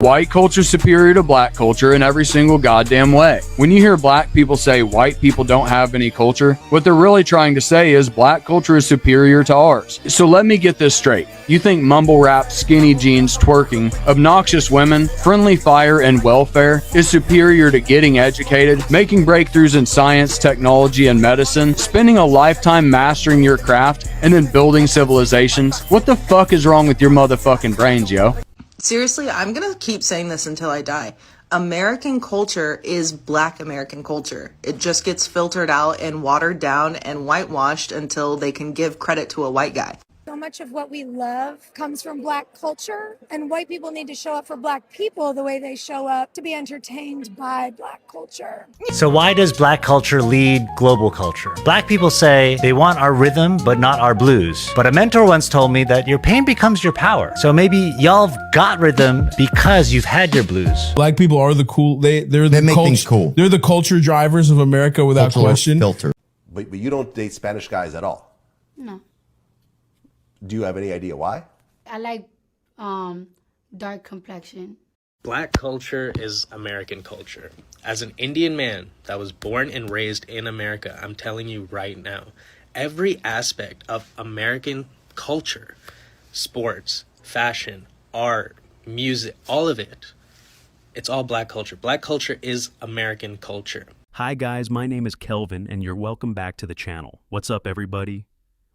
White culture is superior to black culture in every single goddamn way. When you hear black people say white people don't have any culture, what they're really trying to say is black culture is superior to ours. So let me get this straight. You think mumble rap, skinny jeans, twerking, obnoxious women, friendly fire, and welfare is superior to getting educated, making breakthroughs in science, technology, and medicine, spending a lifetime mastering your craft, and then building civilizations? What the fuck is wrong with your motherfucking brains, yo? Seriously, I'm gonna keep saying this until I die. American culture is black American culture. It just gets filtered out and watered down and whitewashed until they can give credit to a white guy. So much of what we love comes from black culture, and white people need to show up for black people the way they show up to be entertained by black culture. So why does black culture lead global culture? Black people say they want our rhythm, but not our blues. But a mentor once told me that your pain becomes your power. So maybe y'all have got rhythm because you've had your blues. Black people are the cool, they make things cool. They're the culture drivers of America without question. Filter. But you don't date Spanish guys at all? No. Do you have any idea why? I like dark complexion. Black culture is American culture. As an Indian man that was born and raised in America, I'm telling you right now, every aspect of American culture, sports, fashion, art, music, all of it, it's all black culture. Black culture is American culture. Hi guys, my name is Kelvin and you're welcome back to the channel. What's up everybody?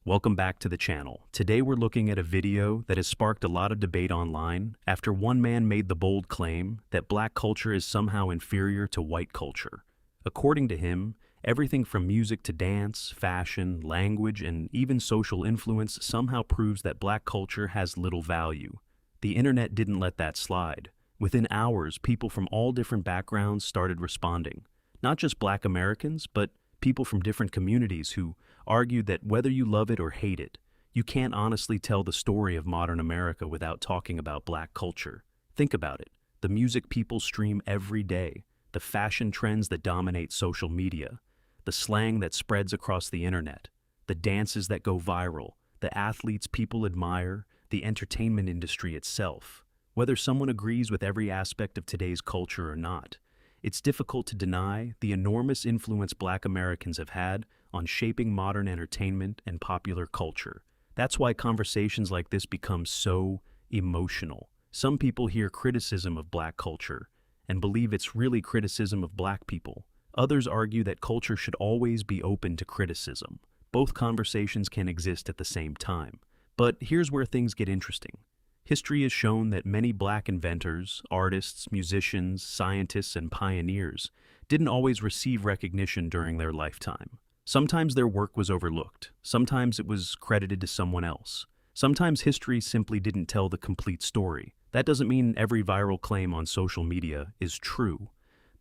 Welcome back to the channel. Today we're looking at a video that has sparked a lot of debate online after one man made the bold claim that black culture is somehow inferior to white culture. According to him, everything from music to dance, fashion, language, and even social influence somehow proves that black culture has little value. The internet didn't let that slide. Within hours, people from all different backgrounds started responding. Not just black Americans, but people from different communities who argued that whether you love it or hate it, you can't honestly tell the story of modern America without talking about black culture. Think about it. The music people stream every day, the fashion trends that dominate social media, the slang that spreads across the internet, the dances that go viral, the athletes people admire, the entertainment industry itself. Whether someone agrees with every aspect of today's culture or not, it's difficult to deny the enormous influence black Americans have had on shaping modern entertainment and popular culture. That's why conversations like this become so emotional. Some people hear criticism of black culture and believe it's really criticism of black people. Others argue that culture should always be open to criticism. Both conversations can exist at the same time. But here's where things get interesting. History has shown that many black inventors, artists, musicians, scientists, and pioneers didn't always receive recognition during their lifetime. Sometimes their work was overlooked. Sometimes it was credited to someone else. Sometimes history simply didn't tell the complete story. That doesn't mean every viral claim on social media is true.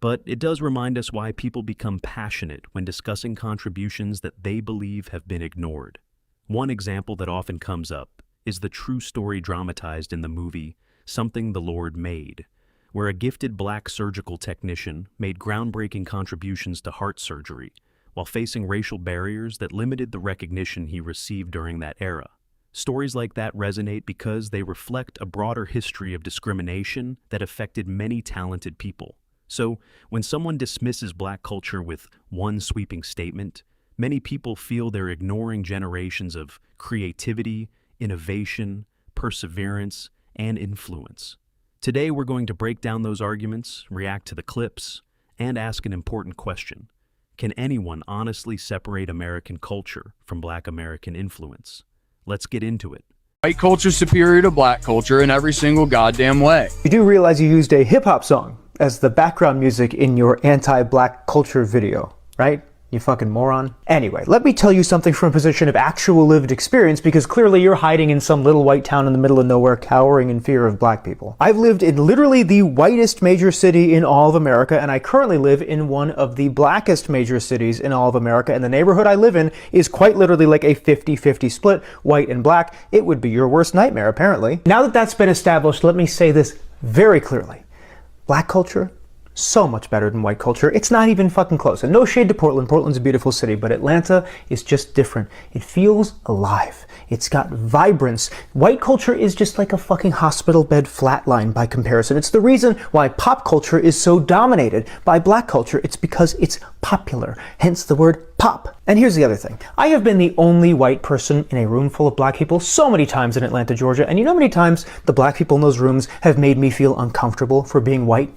But it does remind us why people become passionate when discussing contributions that they believe have been ignored. One example that often comes up is the true story dramatized in the movie Something the Lord Made, where a gifted black surgical technician made groundbreaking contributions to heart surgery while facing racial barriers that limited the recognition he received during that era. Stories like that resonate because they reflect a broader history of discrimination that affected many talented people. So, when someone dismisses black culture with one sweeping statement, many people feel they're ignoring generations of creativity, innovation, perseverance, and influence. Today, we're going to break down those arguments, react to the clips, and ask an important question. Can anyone honestly separate American culture from black American influence? Let's get into it. White culture is superior to black culture in every single goddamn way. You do realize you used a hip-hop song as the background music in your anti-black culture video, right? You fucking moron. Anyway, let me tell you something from a position of actual lived experience, because clearly you're hiding in some little white town in the middle of nowhere cowering in fear of black people. I've lived in literally the whitest major city in all of America, and I currently live in one of the blackest major cities in all of America, and the neighborhood I live in is quite literally like a 50-50 split, white and black. It would be your worst nightmare, apparently. Now that that's been established, let me say this very clearly. Black culture So much better than white culture. It's not even fucking close. And no shade to Portland. Portland's a beautiful city, but Atlanta is just different. It feels alive. It's got vibrance. White culture is just like a fucking hospital bed flatline by comparison. It's the reason why pop culture is so dominated by black culture. It's because it's popular, hence the word pop. And here's the other thing. I have been the only white person in a room full of black people so many times in Atlanta, Georgia, and you know how many times the black people in those rooms have made me feel uncomfortable for being white?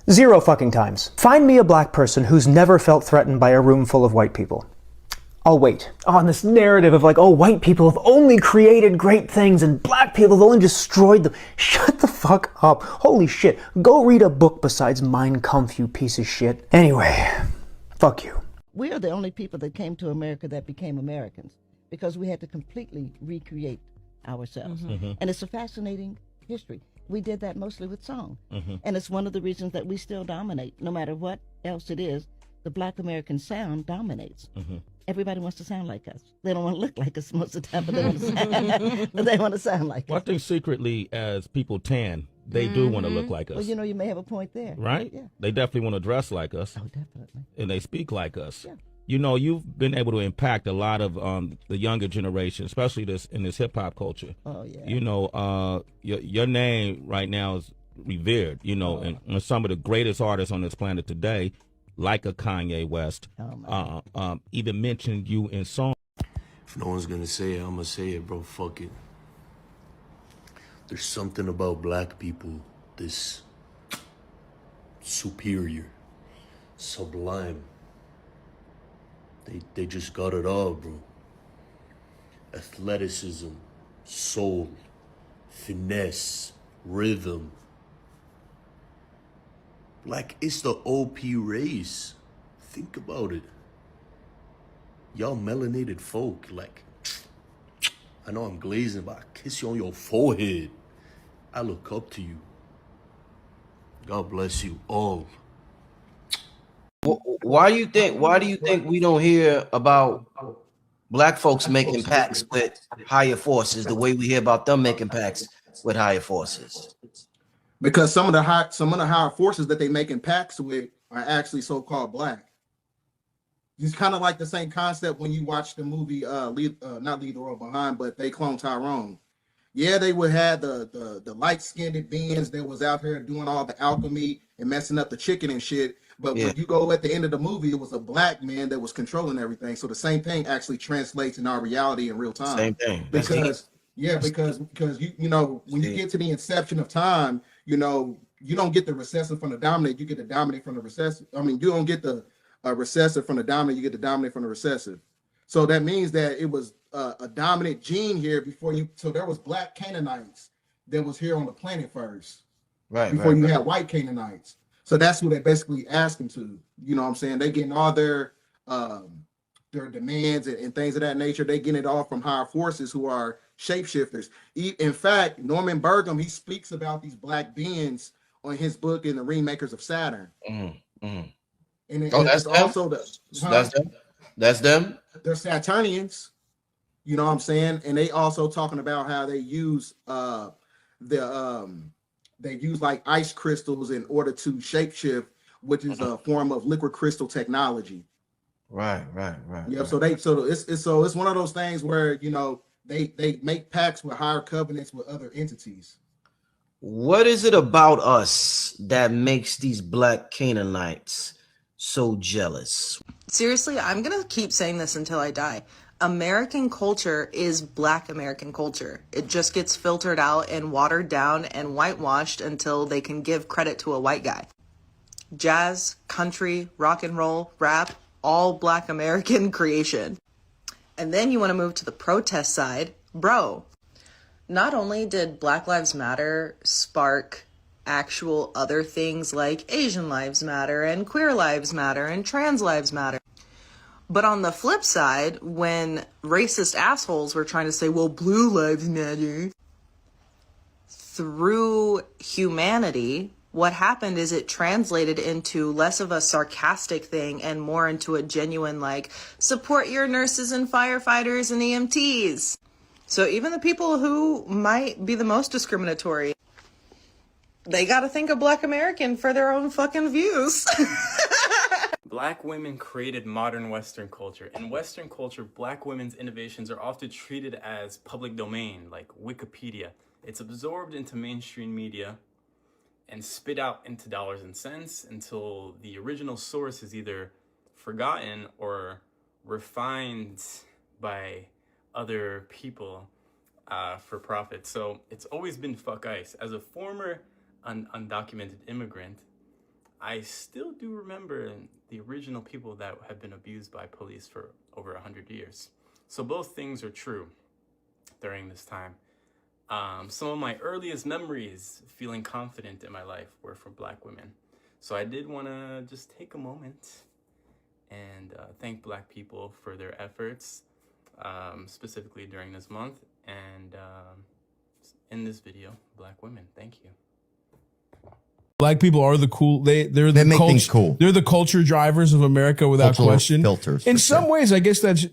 0 fucking times. Find me a black person who's never felt threatened by a room full of white people. I'll wait. On this narrative of like, oh, white people have only created great things and black people have only destroyed them. Shut the fuck up. Holy shit. Go read a book besides Mein Kampf, you piece of shit. Anyway, fuck you. We are the only people that came to America that became Americans because we had to completely recreate ourselves. And it's a fascinating history. We did that mostly with song. And it's one of the reasons that we still dominate. No matter what else it is, the black American sound dominates. Everybody wants to sound like us. They don't want to look like us most of the time, but they want to sound like us. Well, I think secretly, as people tan, they do want to look like us. Well, you know, you may have a point there. Right? Yeah. They definitely want to dress like us. Oh, definitely. And they speak like us. Yeah. You know, you've been able to impact a lot of the younger generation, especially in this hip hop culture. Oh, yeah. You know, your name right now is revered, you know, and some of the greatest artists on this planet today, like a Kanye West, even mentioned you in songs. If no one's gonna say it, I'm gonna say it, bro. Fuck it. There's something about black people, this superior, sublime. They just got it all, bro. Athleticism, soul, finesse, rhythm. Like, it's the OP race. Think about it. Y'all melanated folk, like, I know I'm glazing, but I kiss you on your forehead. I look up to you. God bless you all. Why do you think we don't hear about black folks making pacts with higher forces the way we hear about them making pacts with higher forces? Because some of the higher forces that they making pacts with are actually so-called black. It's kind of like the same concept when you watch the movie not Leave the World Behind, but They Clone Tyrone. Yeah, they would have the light-skinned beings that was out here doing all the alchemy and messing up the chicken and shit. But when you go at the end of the movie, it was a black man that was controlling everything. So the same thing actually translates in our reality in real time. Same thing. Because you know, when you get to the inception of time, you know, you don't get the recessive from the dominant, you get the dominant from the recessive. I mean, you don't get the recessive from the dominant, you get the dominant from the recessive. So that means that it was a dominant gene here before you. So there was black Canaanites that was here on the planet first, right? Before you had white Canaanites. So that's who they basically asked them to. You know what I'm saying? They getting all their demands and things of that nature. They getting it all from higher forces who are shapeshifters. In fact, Norman Burgum, he speaks about these black beings on his book in The Ringmakers of Saturn. And that's them? also That's them. That's them. They're Saturnians. You know what I'm saying? And they also talking about how they use they use like ice crystals in order to shapeshift, which is a form of liquid crystal technology. Right. Yeah. So it's one of those things where, you know, they make pacts with higher covenants with other entities. What is it about us that makes these black Canaanites so jealous? Seriously, I'm gonna keep saying this until I die. American culture is black American culture. It just gets filtered out and watered down and whitewashed until they can give credit to a white guy. Jazz, country, rock and roll, rap, all black American creation. And then you want to move to the protest side. Bro, not only did Black Lives Matter spark actual other things like Asian Lives Matter and Queer Lives Matter and Trans Lives Matter, but on the flip side, when racist assholes were trying to say, well, Blue Lives Matter, through humanity, what happened is it translated into less of a sarcastic thing and more into a genuine, like, support your nurses and firefighters and EMTs. So even the people who might be the most discriminatory, They gotta think of Black American for their own fucking views. Black women created modern Western culture. In Western culture, Black women's innovations are often treated as public domain, like Wikipedia. It's absorbed into mainstream media and spit out into dollars and cents until the original source is either forgotten or refined by other people for profit. So it's always been fuck ICE. As a former undocumented immigrant, I still do remember the original people that have been abused by police for over 100 years. So both things are true during this time. Some of my earliest memories feeling confident in my life were from Black women. So I did want to just take a moment and thank Black people for their efforts, specifically during this month. And in this video, Black women, thank you. Black people are the cool. They make things cool. They're the culture drivers of America without Cultural question. filters, In for some sure. ways, I guess that's,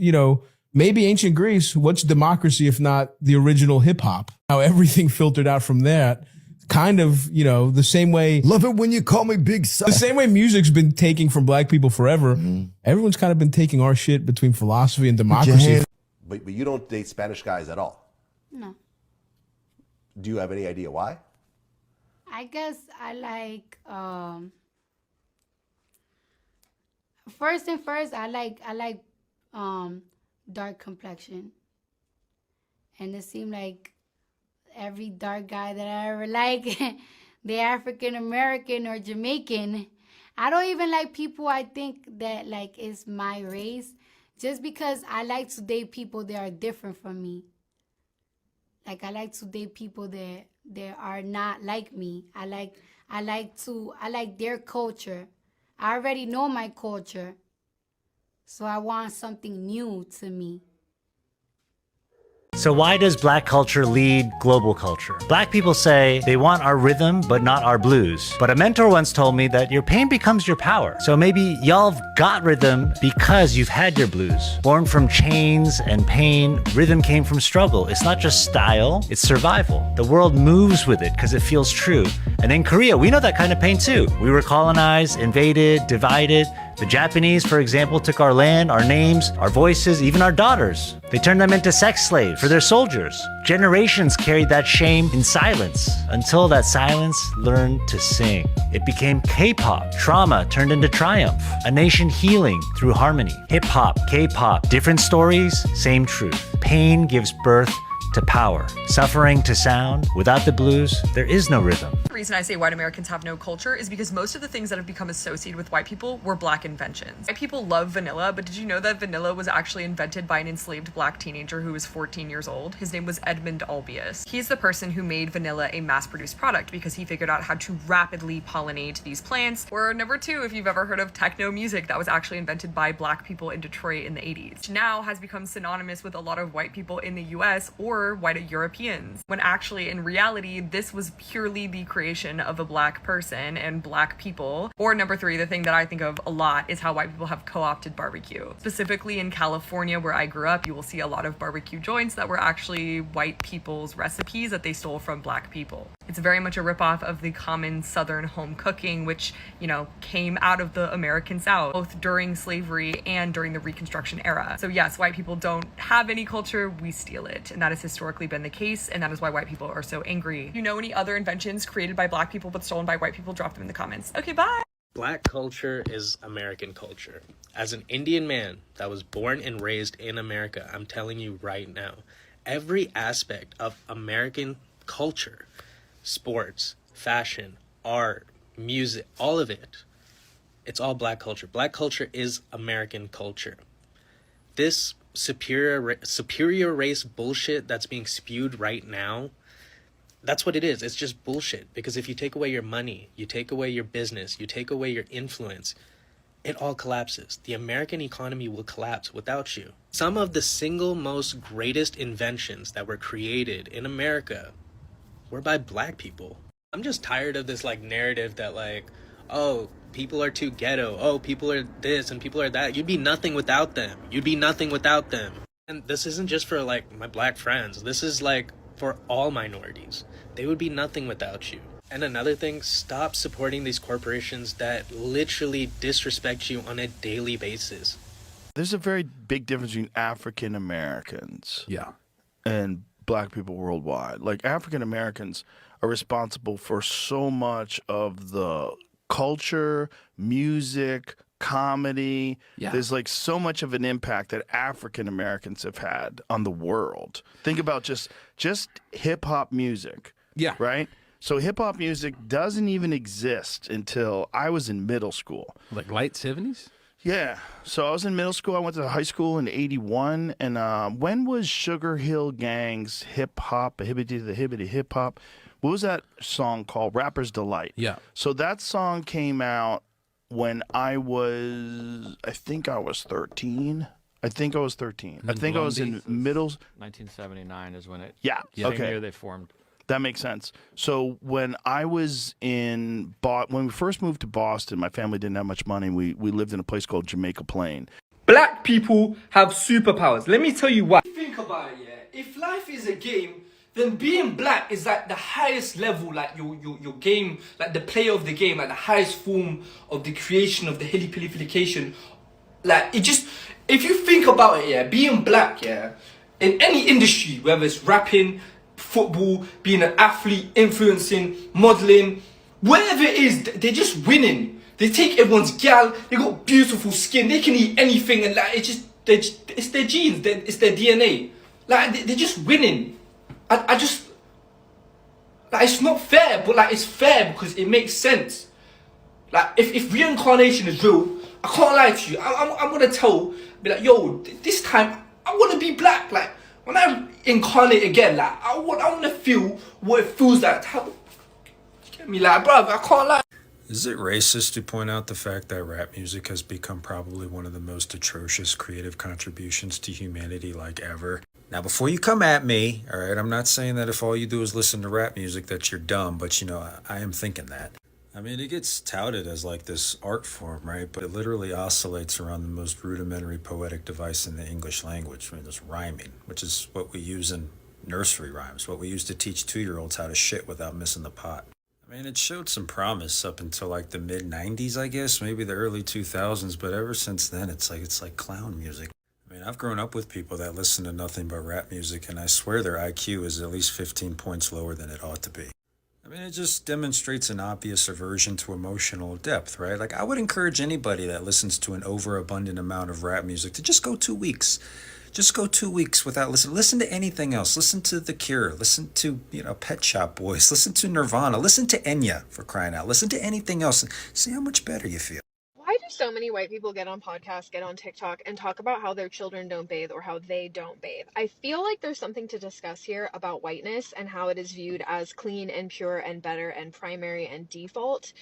maybe ancient Greece. What's democracy if not the original hip hop? How everything filtered out from that. Kind of, the same way. Love it when you call me Big Son. The same way music's been taking from Black people forever. Everyone's kind of been taking our shit between philosophy and democracy. But you don't date Spanish guys at all. No. Do you have any idea why? I guess I like first, I like dark complexion. And it seemed like every dark guy that I ever like, they're African American or Jamaican. I don't even like people I think that like is my race, just because I like to date people that are different from me. Like I like to date people that are not like me. I like their culture. I already know my culture, so I want something new to me. So why does Black culture lead global culture? Black people say they want our rhythm, but not our blues. But a mentor once told me that your pain becomes your power. So maybe y'all have got rhythm because you've had your blues. Born from chains and pain, rhythm came from struggle. It's not just style, it's survival. The world moves with it because it feels true. And in Korea, we know that kind of pain too. We were colonized, invaded, divided. The Japanese, for example, took our land, our names, our voices, even our daughters. They turned them into sex slaves for their soldiers. Generations carried that shame in silence until that silence learned to sing. It became K-pop. Trauma turned into triumph. A nation healing through harmony. Hip-hop, K-pop, different stories, same truth. Pain gives birth to power. Suffering to sound. Without the blues, there is no rhythm. The reason I say white Americans have no culture is because most of the things that have become associated with white people were Black inventions. White people love vanilla, but did you know that vanilla was actually invented by an enslaved Black teenager who was 14 years old? His name was Edmund Albius. He's the person who made vanilla a mass-produced product because he figured out how to rapidly pollinate these plants. Or number two, if you've ever heard of techno music, that was actually invented by Black people in Detroit in the 80s, which now has become synonymous with a lot of white people in the US or white Europeans, when actually in reality this was purely the creation of a Black person and Black people. Or number three, the thing that I think of a lot is how white people have co-opted barbecue. Specifically in California, where I grew up, you will see a lot of barbecue joints that were actually white people's recipes that they stole from Black people. It's very much a ripoff of the common Southern home cooking, which, came out of the American South, both during slavery and during the Reconstruction era. So yes, white people don't have any culture, we steal it. And that has historically been the case, and that is why white people are so angry. You know any other inventions created by Black people but stolen by white people? Drop them in the comments. Okay, bye! Black culture is American culture. As an Indian man that was born and raised in America, I'm telling you right now, every aspect of American culture, sports, fashion, art, music, all of it, it's all Black culture. Black culture is American culture. This superior race bullshit that's being spewed right now, that's what it is. It's just bullshit. Because if you take away your money, you take away your business, you take away your influence, it all collapses. The American economy will collapse without you. Some of the single most greatest inventions that were created in America were by Black people. I'm just tired of this narrative that oh, people are too ghetto. Oh, people are this and people are that. You'd be nothing without them. You'd be nothing without them. And this isn't just for my Black friends. This is for all minorities. They would be nothing without you. And another thing, stop supporting these corporations that literally disrespect you on a daily basis. There's a very big difference between African Americans and black people worldwide. Like, African Americans are responsible for so much of the culture, music, comedy. There's like so much of an impact that African Americans have had on the world. Think about just hip hop music. Right? So hip hop music doesn't even exist until I was in middle school. Like late 70s? Yeah. So I was in middle school. I went to high school in 81. And when was Sugar Hill Gang's hip hop, hibbity the hibbity hip hop? What was that song called? Rapper's Delight. Yeah. So that song came out when I think I was 13. I think I was in middle. 1979 is when it. Yeah. Same Okay. year they formed. That makes sense. So when I was when we first moved to Boston, my family didn't have much money. We lived in a place called Jamaica Plain. Black people have superpowers. Let me tell you why. Think about it, yeah. If life is a game, then being black is like the highest level, like your game, like the player of the game, like the highest form of the creation of the hilly-pillification. Like, it just, if you think about it, yeah, being black, yeah, in any industry, whether it's rapping, football, being an athlete, influencing, modeling, whatever it is, they're just winning. They take everyone's gal, they got beautiful skin, they can eat anything, and like it's their genes, it's their DNA. Like they're just winning. I just, like, it's not fair, but like it's fair because it makes sense. Like if reincarnation is real, I can't lie to you. I'm gonna be like, yo, this time I wanna be black. Like, when I incarnate again, like I want to feel what it feels like. You get me, like, bruv, I can't lie. Is it racist to point out the fact that rap music has become probably one of the most atrocious creative contributions to humanity like ever? Now, before you come at me, all right, I'm not saying that if all you do is listen to rap music that you're dumb, but you know, I am thinking that. I mean, it gets touted as like this art form, right? But it literally oscillates around the most rudimentary poetic device in the English language. I mean, this rhyming, which is what we use in nursery rhymes, what we use to teach 2-year-olds how to shit without missing the pot. I mean, it showed some promise up until like the mid-90s, I guess, maybe the early 2000s, but ever since then, it's like clown music. I mean, I've grown up with people that listen to nothing but rap music, and I swear their IQ is at least 15 points lower than it ought to be. I mean, it just demonstrates an obvious aversion to emotional depth, right? Like, I would encourage anybody that listens to an overabundant amount of rap music to just go 2 weeks. Just go 2 weeks without listening. Listen to anything else. Listen to The Cure. Listen to, Pet Shop Boys. Listen to Nirvana. Listen to Enya, for crying out. Listen to anything else and see how much better you feel. Why do so many white people get on podcasts, get on TikTok, and talk about how their children don't bathe or how they don't bathe? I feel like there's something to discuss here about whiteness and how it is viewed as clean and pure and better and primary and default.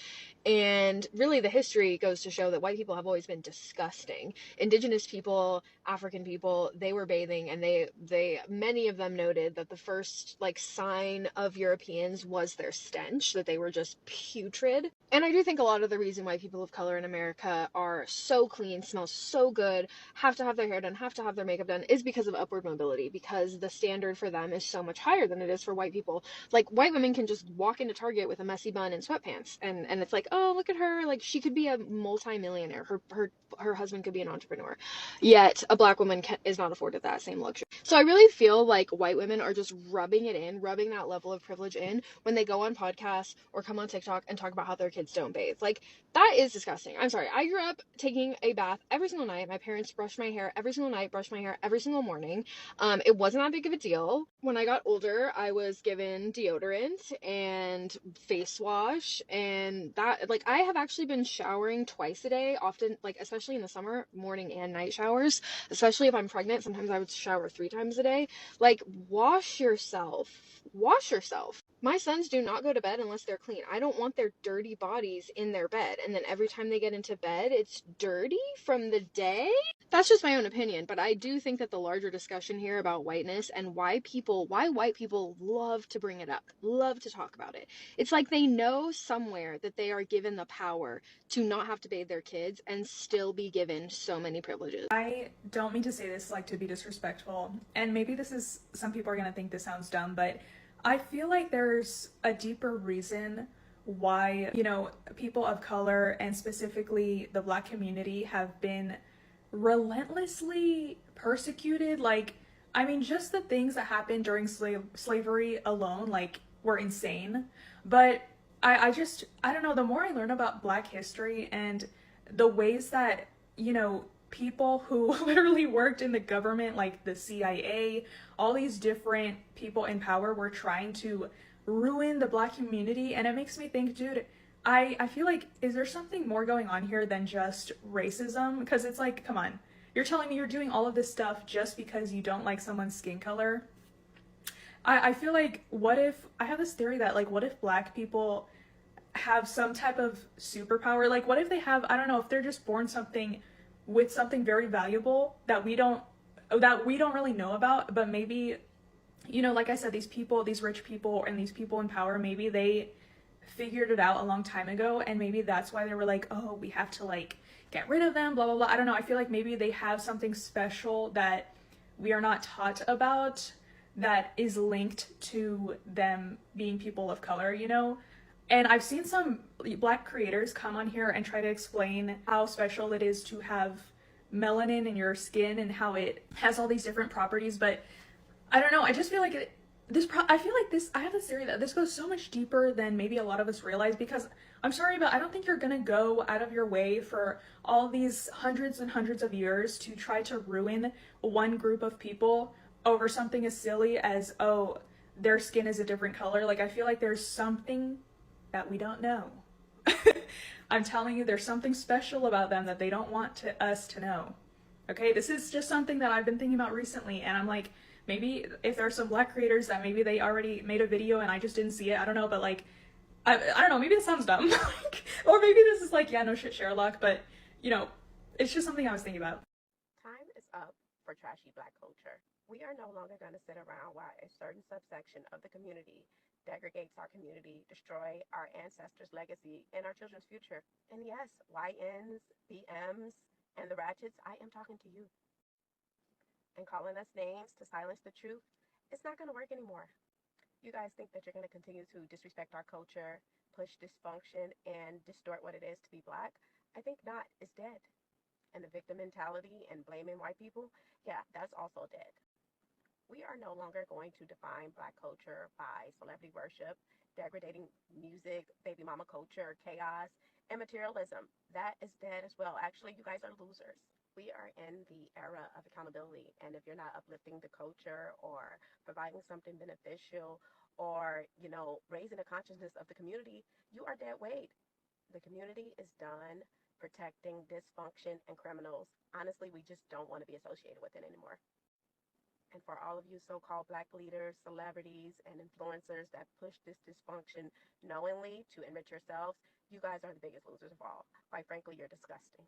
And really, the history goes to show that white people have always been disgusting. Indigenous people, African people, they were bathing, and they many of them noted that the first sign of Europeans was their stench, that they were just putrid. And I do think a lot of the reason why people of color in America are so clean, smell so good, have to have their hair done, have to have their makeup done, is because of upward mobility, because the standard for them is so much higher than it is for white people. Like, white women can just walk into Target with a messy bun and sweatpants, and it's like, oh, look at her, like, she could be a multi-millionaire, her husband could be an entrepreneur, yet a black woman is not afforded that same luxury. So I really feel like white women are just rubbing that level of privilege in when they go on podcasts or come on TikTok and talk about how their kids don't bathe. Like, that is disgusting. I'm sorry. I grew up taking a bath every single night. My parents brushed my hair every single night, brushed my hair every single morning. It wasn't that big of a deal. When I got older, I was given deodorant and face wash, and that, like, I have actually been showering twice a day, often, like, especially in the summer, morning and night showers, especially if I'm pregnant. Sometimes I would shower 3 times a day. Like, wash yourself. My sons do not go to bed unless they're clean. I don't want their dirty bodies in their bed, and then every time they get into bed, it's dirty from the day. That's just my own opinion, but I do think that the larger discussion here about whiteness and why white people love to bring it up, love to talk about it. It's like they know somewhere that they are given the power to not have to bathe their kids and still be given so many privileges. I don't mean to say this like to be disrespectful, and maybe some people are going to think this sounds dumb, but I feel like there's a deeper reason why, you know, people of color and specifically the Black community have been relentlessly persecuted. Like, I mean, just the things that happened during slavery alone, like, were insane. But I don't know, the more I learn about Black history and the ways that, you know, people who literally worked in the government, like the CIA, all these different people in power were trying to ruin the Black community. And it makes me think, dude, I feel like, is there something more going on here than just racism? Because it's like, come on, you're telling me you're doing all of this stuff just because you don't like someone's skin color? I feel like, what if, I have this theory that, like, what if Black people have some type of superpower? Like, what if they have, I don't know, if they're just born with something very valuable that we don't really know about, but maybe, you know, like I said, these people, these rich people and these people in power, maybe they figured it out a long time ago, and maybe that's why they were like, oh, we have to, like, get rid of them, blah, blah, blah. I don't know. I feel like maybe they have something special that we are not taught about that is linked to them being people of color, you know? And I've seen some Black creators come on here and try to explain how special it is to have melanin in your skin and how it has all these different properties. But I don't know. I just feel like I have this theory that this goes so much deeper than maybe a lot of us realize, because I'm sorry, but I don't think you're gonna go out of your way for all these hundreds and hundreds of years to try to ruin one group of people over something as silly as, oh, their skin is a different color. Like, I feel like there's something that we don't know. I'm telling you, there's something special about them that they don't want us to know. Okay, this is just something that I've been thinking about recently, and I'm like, maybe if there are some Black creators that maybe they already made a video and I just didn't see it, I don't know, but like, I don't know, maybe this sounds dumb. Or maybe this is like, yeah, no shit, Sherlock, but, you know, it's just something I was thinking about. Time is up for trashy Black culture. We are no longer going to sit around while a certain subsection of the community degrades our community, destroy our ancestors' legacy, and our children's future. And yes, YNs, BMs, and the ratchets, I am talking to you. And calling us names to silence the truth, it's not going to work anymore. You guys think that you're going to continue to disrespect our culture, push dysfunction, and distort what it is to be Black? I think not. It's dead. And the victim mentality and blaming white people, yeah, that's also dead. We are no longer going to define Black culture by celebrity worship, degrading music, baby mama culture, chaos, and materialism. That is dead as well. Actually, you guys are losers. We are in the era of accountability, and if you're not uplifting the culture or providing something beneficial or, you know, raising the consciousness of the community, you are dead weight. The community is done protecting dysfunction and criminals. Honestly, we just don't want to be associated with it anymore. And for all of you so-called Black leaders, celebrities, and influencers that push this dysfunction knowingly to enrich yourselves, you guys are the biggest losers of all. Quite frankly, you're disgusting.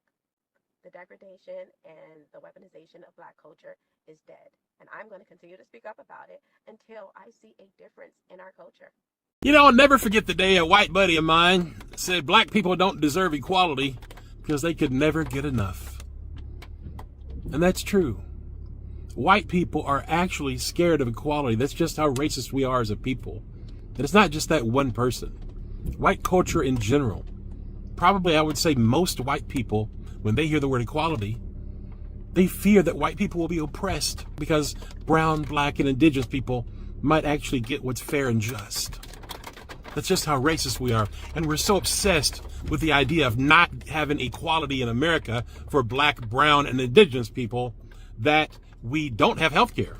The degradation and the weaponization of Black culture is dead. And I'm going to continue to speak up about it until I see a difference in our culture. You know, I'll never forget the day a white buddy of mine said Black people don't deserve equality because they could never get enough. And that's true. White people are actually scared of equality. That's just how racist we are as a people. And it's not just that one person. White culture in general. Probably I would say most white people, when they hear the word equality, they fear that white people will be oppressed because brown, Black, and indigenous people might actually get what's fair and just. That's just how racist we are. And we're so obsessed with the idea of not having equality in America for Black, brown, and indigenous people that we don't have health care,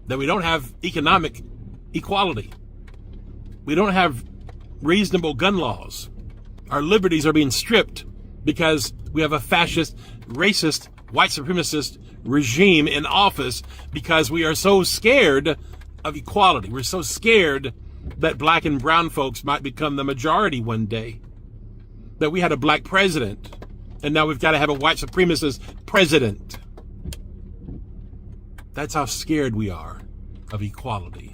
that we don't have economic equality. We don't have reasonable gun laws. Our liberties are being stripped because we have a fascist, racist, white supremacist regime in office because we are so scared of equality. We're so scared that Black and brown folks might become the majority one day. That we had a Black president, and now we've got to have a white supremacist president. That's how scared we are of equality.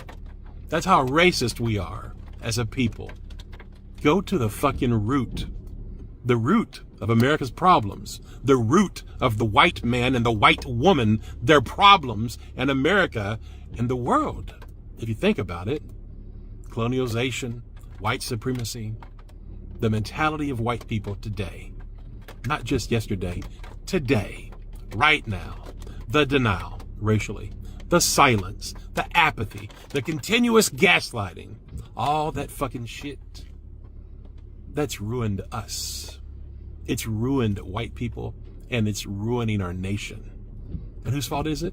That's how racist we are as a people. Go to the fucking root. The root of America's problems. The root of the white man and the white woman, their problems, and America and the world. If you think about it, colonialization, white supremacy, the mentality of white people today, not just yesterday, today, right now, the denial racially, the silence, the apathy, the continuous gaslighting, all that fucking shit, that's ruined us. It's ruined white people, and it's ruining our nation. And whose fault is it?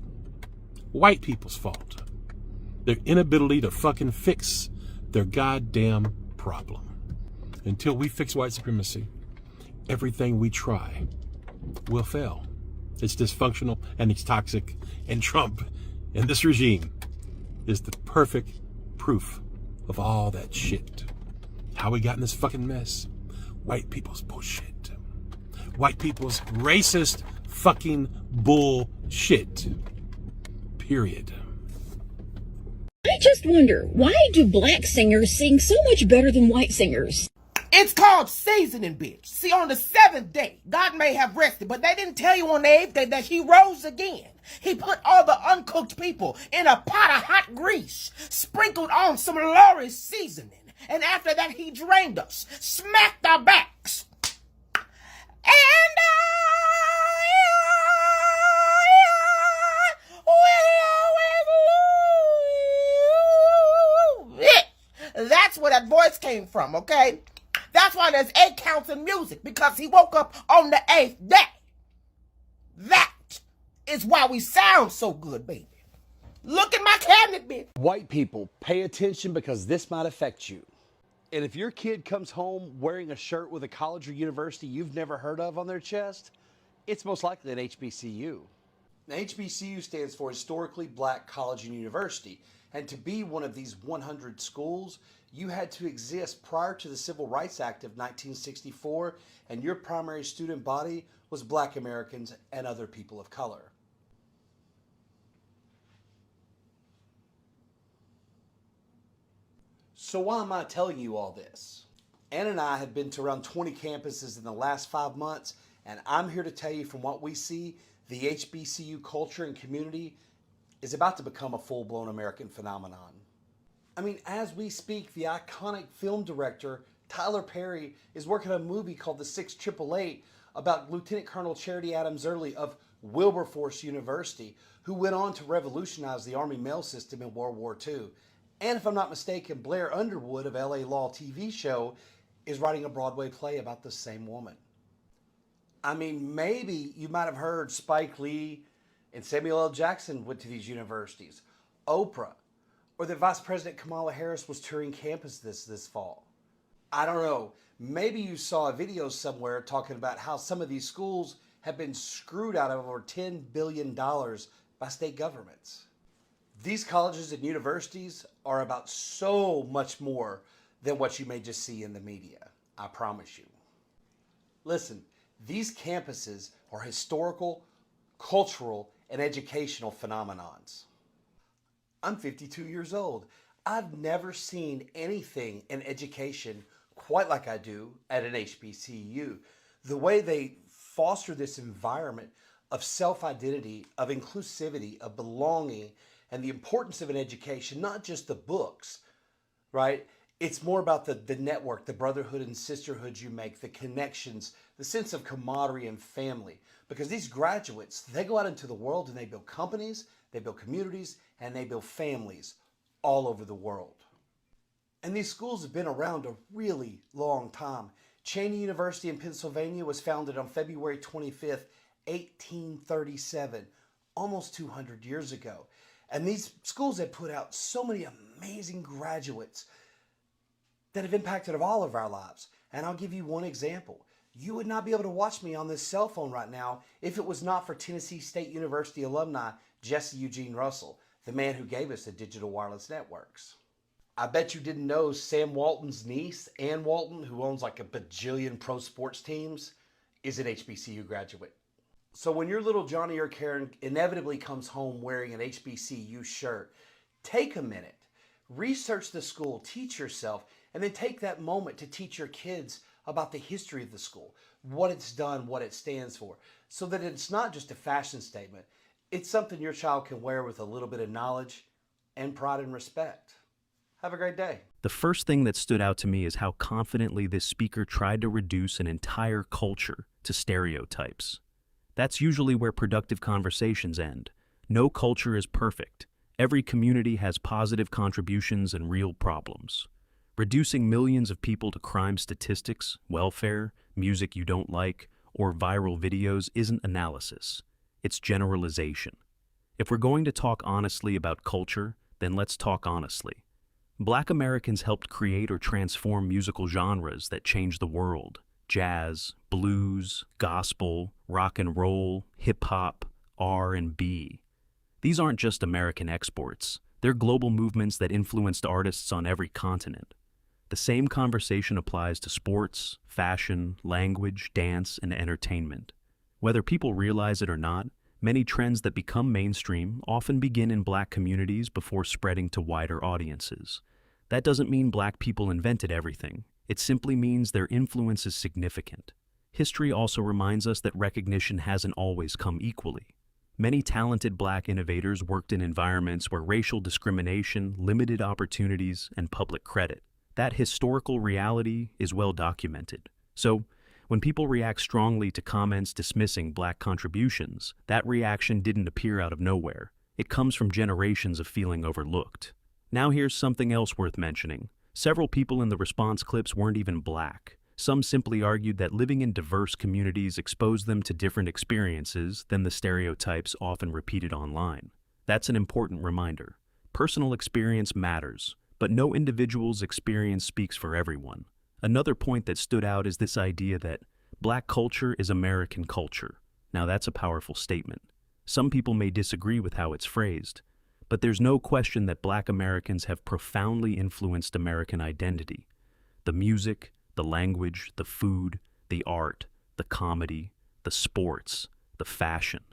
White people's fault. Their inability to fucking fix their goddamn problem. Until we fix white supremacy, everything we try will fail. It's dysfunctional and it's toxic, and Trump and this regime is the perfect proof of all that shit. How we got in this fucking mess? White people's bullshit. White people's racist fucking bullshit. Period. I just wonder, why do black singers sing so much better than white singers? It's called seasoning, bitch. See, on the 7th day, God may have rested, but they didn't tell you on the 8th day that he rose again. He put all the uncooked people in a pot of hot grease, sprinkled on some Lori seasoning, and after that he drained us, smacked our backs. And will always lose it. That's where that voice came from, okay? That's why there's 8 counts in music, because he woke up on the 8th day. That is why we sound so good, baby. Look at my cabinet, bitch. White people, pay attention because this might affect you. And if your kid comes home wearing a shirt with a college or university you've never heard of on their chest, it's most likely an HBCU. Now, HBCU stands for Historically Black College and University. And to be one of these 100 schools, you had to exist prior to the Civil Rights Act of 1964, and your primary student body was Black Americans and other people of color. So why am I telling you all this? Ann and I have been to around 20 campuses in the last 5 months, and I'm here to tell you from what we see, the HBCU culture and community is about to become a full-blown American phenomenon. I mean, as we speak, the iconic film director Tyler Perry is working on a movie called The 6888 about Lieutenant Colonel Charity Adams Early of Wilberforce University, who went on to revolutionize the Army mail system in World War II. And if I'm not mistaken, Blair Underwood of LA Law TV show is writing a Broadway play about the same woman. I mean, maybe you might have heard Spike Lee and Samuel L. Jackson went to these universities, Oprah, or that Vice President Kamala Harris was touring campus this fall. I don't know. Maybe you saw a video somewhere talking about how some of these schools have been screwed out of over $10 billion by state governments. These colleges and universities are about so much more than what you may just see in the media. I promise you. Listen, these campuses are historical, cultural, and educational phenomenons. I'm 52 years old. I've never seen anything in education quite like I do at an HBCU. The way they foster this environment of self-identity, of inclusivity, of belonging, and the importance of an education, not just the books, right? It's more about the network, the brotherhood and sisterhood you make, the connections, the sense of camaraderie and family. Because these graduates, they go out into the world and they build companies, they build communities, and they build families all over the world. And these schools have been around a really long time. Cheney University in Pennsylvania was founded on February 25th, 1837, almost 200 years ago. And these schools have put out so many amazing graduates that have impacted all of our lives. And I'll give you one example. You would not be able to watch me on this cell phone right now if it was not for Tennessee State University alumni Jesse Eugene Russell, the man who gave us the digital wireless networks. I bet you didn't know Sam Walton's niece, Ann Walton, who owns like a bajillion pro sports teams, is an HBCU graduate. So when your little Johnny or Karen inevitably comes home wearing an HBCU shirt, take a minute, research the school, teach yourself, and then take that moment to teach your kids about the history of the school, what it's done, what it stands for, so that it's not just a fashion statement. It's something your child can wear with a little bit of knowledge and pride and respect. Have a great day. The first thing that stood out to me is how confidently this speaker tried to reduce an entire culture to stereotypes. That's usually where productive conversations end. No culture is perfect. Every community has positive contributions and real problems. Reducing millions of people to crime statistics, welfare, music you don't like, or viral videos isn't analysis. It's generalization. If we're going to talk honestly about culture, then let's talk honestly. Black Americans helped create or transform musical genres that changed the world. Jazz, blues, gospel, rock and roll, hip-hop, R&B. These aren't just American exports. They're global movements that influenced artists on every continent. The same conversation applies to sports, fashion, language, dance, and entertainment. Whether people realize it or not, many trends that become mainstream often begin in Black communities before spreading to wider audiences. That doesn't mean Black people invented everything. It simply means their influence is significant. History also reminds us that recognition hasn't always come equally. Many talented Black innovators worked in environments where racial discrimination, limited opportunities, and public credit. That historical reality is well documented. So, when people react strongly to comments dismissing Black contributions, that reaction didn't appear out of nowhere. It comes from generations of feeling overlooked. Now here's something else worth mentioning. Several people in the response clips weren't even Black. Some simply argued that living in diverse communities exposed them to different experiences than the stereotypes often repeated online. That's an important reminder. Personal experience matters, but no individual's experience speaks for everyone. Another point that stood out is this idea that Black culture is American culture. Now that's a powerful statement. Some people may disagree with how it's phrased, but there's no question that Black Americans have profoundly influenced American identity. The music, the language, the food, the art, the comedy, the sports, the fashion.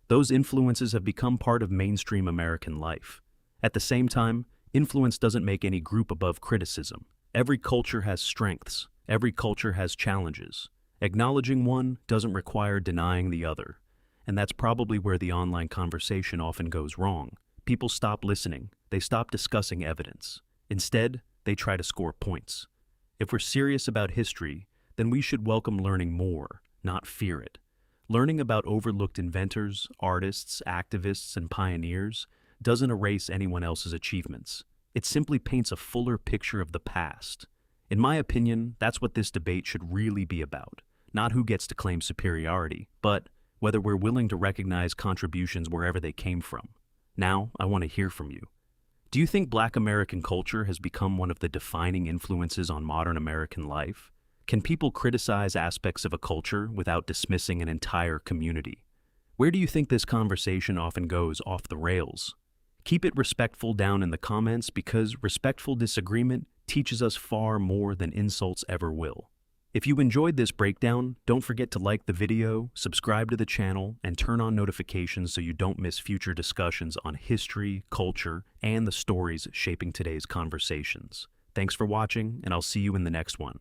Those influences have become part of mainstream American life. At the same time, influence doesn't make any group above criticism. Every culture has strengths. Every culture has challenges. Acknowledging one doesn't require denying the other. And that's probably where the online conversation often goes wrong. People stop listening. They stop discussing evidence. Instead, they try to score points. If we're serious about history, then we should welcome learning more, not fear it. Learning about overlooked inventors, artists, activists, and pioneers doesn't erase anyone else's achievements. It simply paints a fuller picture of the past. In my opinion, that's what this debate should really be about. Not who gets to claim superiority, but whether we're willing to recognize contributions wherever they came from. Now, I want to hear from you. Do you think Black American culture has become one of the defining influences on modern American life? Can people criticize aspects of a culture without dismissing an entire community? Where do you think this conversation often goes off the rails? Keep it respectful down in the comments because respectful disagreement teaches us far more than insults ever will. If you enjoyed this breakdown, don't forget to like the video, subscribe to the channel, and turn on notifications so you don't miss future discussions on history, culture, and the stories shaping today's conversations. Thanks for watching, and I'll see you in the next one.